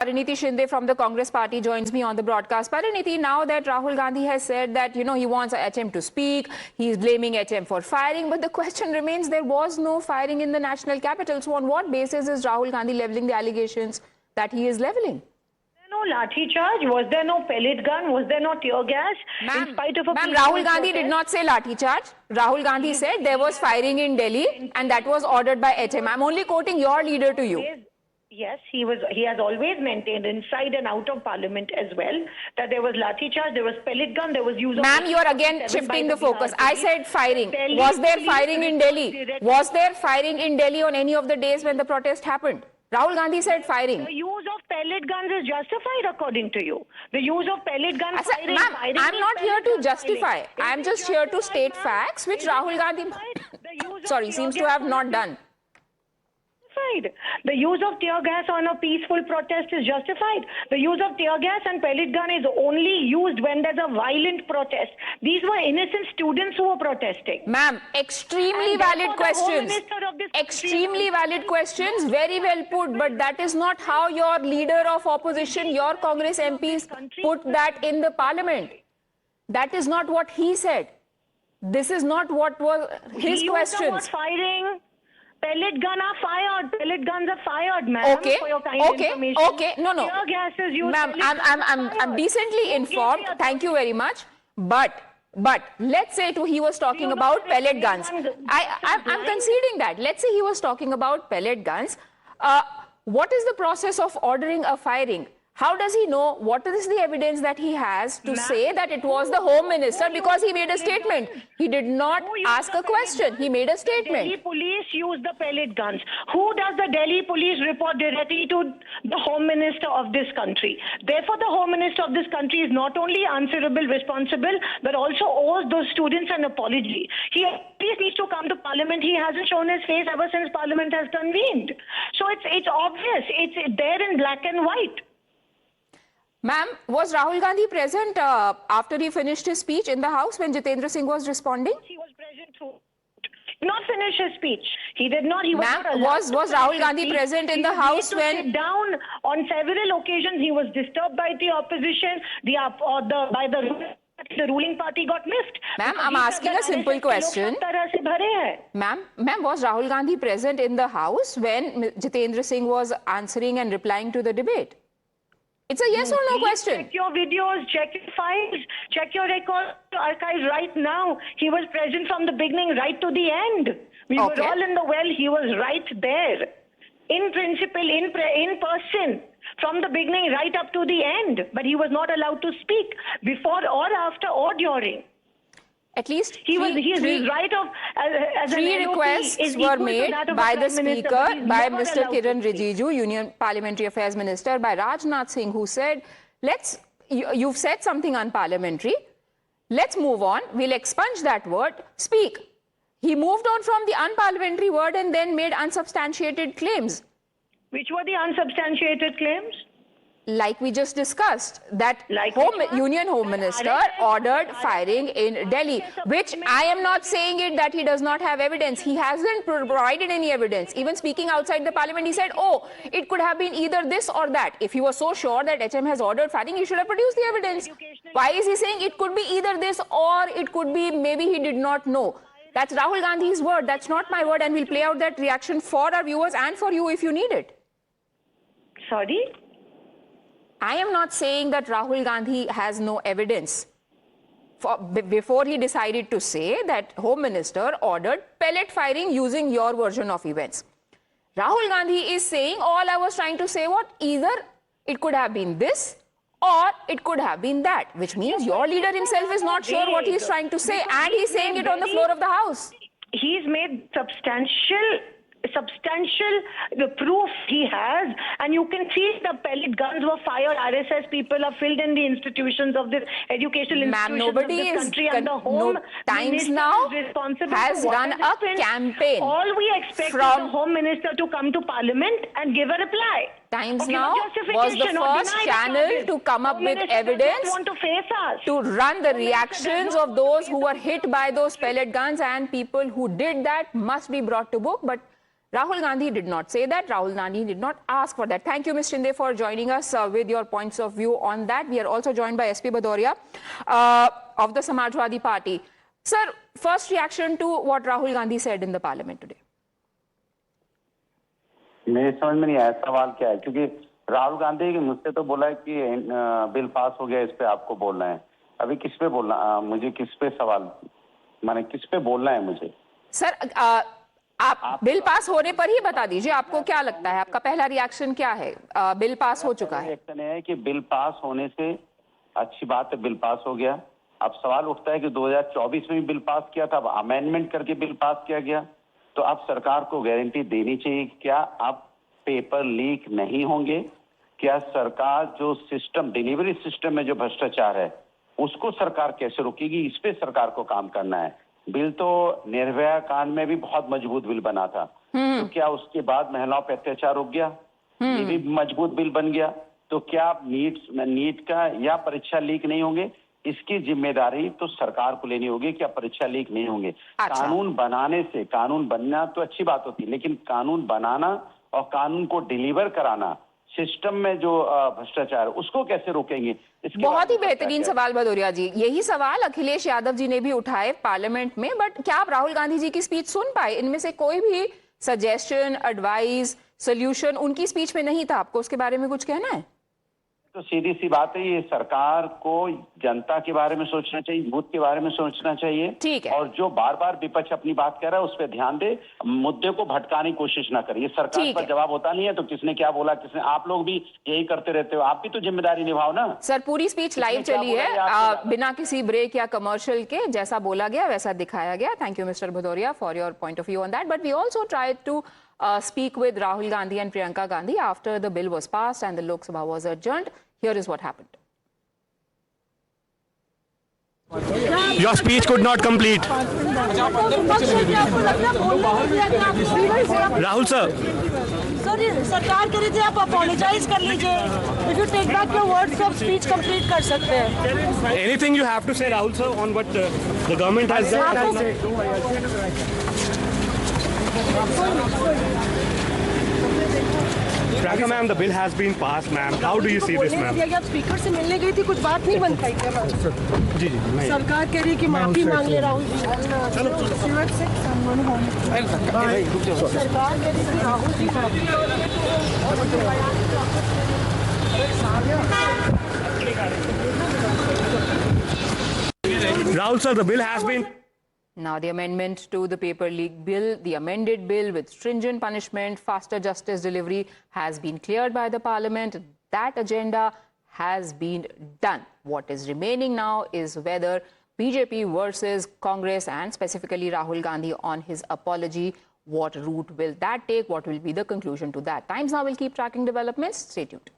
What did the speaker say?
Pariniti Shinde from the Congress party joins me on the broadcast. Pariniti, now that Rahul Gandhi has said that, he wants HM to speak, he's blaming HM for firing, but the question remains, there was no firing in the national capital. So on what basis is Rahul Gandhi leveling the allegations that he is leveling? No lathi charge? Was there no pellet gun? Was there no tear gas? Ma'am, Rahul Gandhi did not say lathi charge. Rahul Gandhi said there was firing in Delhi and that was ordered by HM. I'm only quoting your leader to you. Yes, he has always maintained inside and out of parliament as well that there was lathi charge, there was pellet gun, there was use of... Ma'am, you are again shifting the focus. I said firing. Was there firing in Delhi? Was there firing in Delhi on any of the days when the protest happened? Rahul Gandhi said firing. The use of pellet guns is justified according to you. The use of pellet guns firing... Ma'am, I'm not here to justify. I'm just here to state facts which Rahul Gandhi seems to have not done. The use of tear gas on a peaceful protest is justified. The use of tear gas and pellet gun is only used when there's a violent protest. These were innocent students who were protesting. Ma'am, extremely valid questions. Extremely valid questions, very well put, but that is not how your leader of opposition, your Congress MPs put that in the parliament. That is not what he said. This is not what was his questions. Firing. Pellet gun are fired. Pellet guns are fired, ma'am. Okay. For your kind information. Okay. No. Tear gas is used. Ma'am, I'm decently informed. Thank you very much. But let's say he was talking about pellet guns. I'm conceding that. Let's say he was talking about pellet guns. What is the process of ordering a firing? How does he know? What is the evidence that he has to say that it was the Home Minister? Because he made a statement. He did not ask a question. He made a statement. Delhi police use the pellet guns. Who does the Delhi police report directly to the Home Minister of this country? Therefore, the Home Minister of this country is not only answerable, responsible, but also owes those students an apology. He at least needs to come to Parliament. He hasn't shown his face ever since Parliament has convened. So it's obvious. It's there in black and white. Ma'am, was Rahul Gandhi present after he finished his speech in the House when Jitendra Singh was responding? He was present too. He did not finish his speech. He did not. Ma'am, was Rahul Gandhi present in the House when... Sit down on several occasions. He was disturbed by the opposition. The ruling party got miffed. Ma'am, I'm asking a simple question. Ma'am, was Rahul Gandhi present in the House when Jitendra Singh was answering and replying to the debate? It's a yes or no question. Check your videos, check your files, check your record archives right now. He was present from the beginning right to the end. We were all in the well. He was right there. In principle, in person, from the beginning right up to the end. But he was not allowed to speak before or after or during. At least three requests were made by the Speaker, by Mr. Kiran Rijiju, Union Parliamentary Affairs Minister, by Rajnath Singh, who said, you've said something unparliamentary, let's move on, we'll expunge that word, speak. He moved on from the unparliamentary word and then made unsubstantiated claims. Which were the unsubstantiated claims? Like we just discussed, that Union Home Minister ordered firing in Delhi, which I am not saying it that he does not have evidence. He hasn't provided any evidence. Even speaking outside the parliament, he said, it could have been either this or that. If he was so sure that HM has ordered firing, he should have produced the evidence. Why is he saying it could be either this or it could be maybe he did not know? That's Rahul Gandhi's word. That's not my word. And we'll play out that reaction for our viewers and for you if you need it. Sorry? I am not saying that Rahul Gandhi has no evidence. Before he decided to say that Home Minister ordered pellet firing using your version of events. Rahul Gandhi is saying all I was trying to say either it could have been this or it could have been that, which means your leader himself is not sure what he's trying to say and he's saying it on the floor of the House. He's made substantial the proof he has, and you can see the pellet guns were fired. RSS people are filled in the institutions of this educational institutions of this country, and the Home Times Minister now is responsible has for run a campaign. All we expect is the Home Minister to come to Parliament and give a reply. Times Now was the first channel to come up with evidence to run the reactions of those who were hit by those pellet guns, and people who did that must be brought to book. But Rahul Gandhi did not say that. Rahul Gandhi did not ask for that. Thank you, Ms. Shinde, for joining us with your points of view on that. We are also joined by SP Bhadoria of the Samajwadi Party. Sir, first reaction to what Rahul Gandhi said in the parliament today. मेरे समझ में नहीं आया सवाल क्या है, क्योंकि राहुल गांधी मुझसे तो बोला है कि बिल पास हो गया, इस पे आपको बोलना है। अभी किस पे बोलना, मुझे किस पे सवाल, माने किस पे बोलना है मुझे? सर, आप बिल पास होने पर ही बता दीजिए, आपको क्या लगता है, आपका पहला रिएक्शन क्या है? बिल पास हो चुका है। रिएक्शन है कि बिल पास होने से अच्छी बात है, बिल पास हो गया। अब सवाल उठता है कि 2024 में भी बिल पास किया था, अब अमेंडमेंट करके बिल पास किया गया, तो अब सरकार को गारंटी देनी चाहिए क्या अब पेपर लीक नहीं होंगे? क्या सरकार जो सिस्टम, डिलीवरी सिस्टम में जो भ्रष्टाचार है उसको सरकार कैसे रोकेगी? इस पे सरकार को काम करना है। बिल तो निर्भया कांड में भी बहुत मजबूत बिल बना था, तो क्या उसके बाद महिलाओं पर अत्याचार रुक गया? ये भी मजबूत बिल बन गया। तो क्या नीट का या परीक्षा लीक नहीं होंगे? इसकी जिम्मेदारी तो सरकार को लेनी होगी कि परीक्षा लीक नहीं होंगे। अच्छा। कानून बनाने से, कानून बनना तो अच्छी बात होती है, लेकिन कानून बनाना और कानून को डिलीवर कराना, सिस्टम में जो भ्रष्टाचार उसको कैसे रोकेंगे? बहुत ही बेहतरीन सवाल भदौरिया जी। यही सवाल अखिलेश यादव जी ने भी उठाए पार्लियामेंट में, बट क्या आप राहुल गांधी जी की स्पीच सुन पाए? इनमें से कोई भी सजेशन, एडवाइस, सोल्यूशन उनकी स्पीच में नहीं था। आपको उसके बारे में कुछ कहना है? तो सीधी सी बात है, ये सरकार को जनता के बारे में सोचना चाहिए, बूथ के बारे में सोचना चाहिए। ठीक है। और जो बार बार विपक्ष अपनी बात कह रहा है उस पर ध्यान दे, मुद्दे को भटकाने की कोशिश ना करे। ये सरकार पर जवाब होता नहीं है, तो किसने क्या बोला, किसने, आप लोग भी यही करते रहते हो, आप भी तो जिम्मेदारी निभाओ ना। सर, पूरी स्पीच लाइव चली है, बिना किसी ब्रेक या कमर्शियल के। जैसा बोला गया वैसा दिखाया गया। Thank you mister Bhadauria for your point of view on that. But we also tried to speak with Rahul Gandhi and Priyanka Gandhi after the bill was passed and the Lok Sabha was adjourned. Here is what happened. Your speech could not complete. Rahul sir. Sir, सरकार कह रही थी आप apologise कर लीजिए। If you take back your words, तो आप speech complete कर सकते हैं। Anything you have to say, Rahul sir, on what the government has done? Priyanka ma'am, the bill has been passed, ma'am. How do you see this, ma'am? आप speaker से मिलने गई थी, कुछ बात नहीं बन पाई क्या? जी जी। सरकार कह रही है कि माफी मांग ले राहुल जी। सरकार कह रही थी कि Rahul ji Rahul sir, the bill has been. Now, the amendment to the paper leak bill, the amended bill with stringent punishment, faster justice delivery has been cleared by the parliament. That agenda has been done. What is remaining now is whether BJP versus Congress and specifically Rahul Gandhi on his apology, what route will that take? What will be the conclusion to that? Times Now will keep tracking developments. Stay tuned.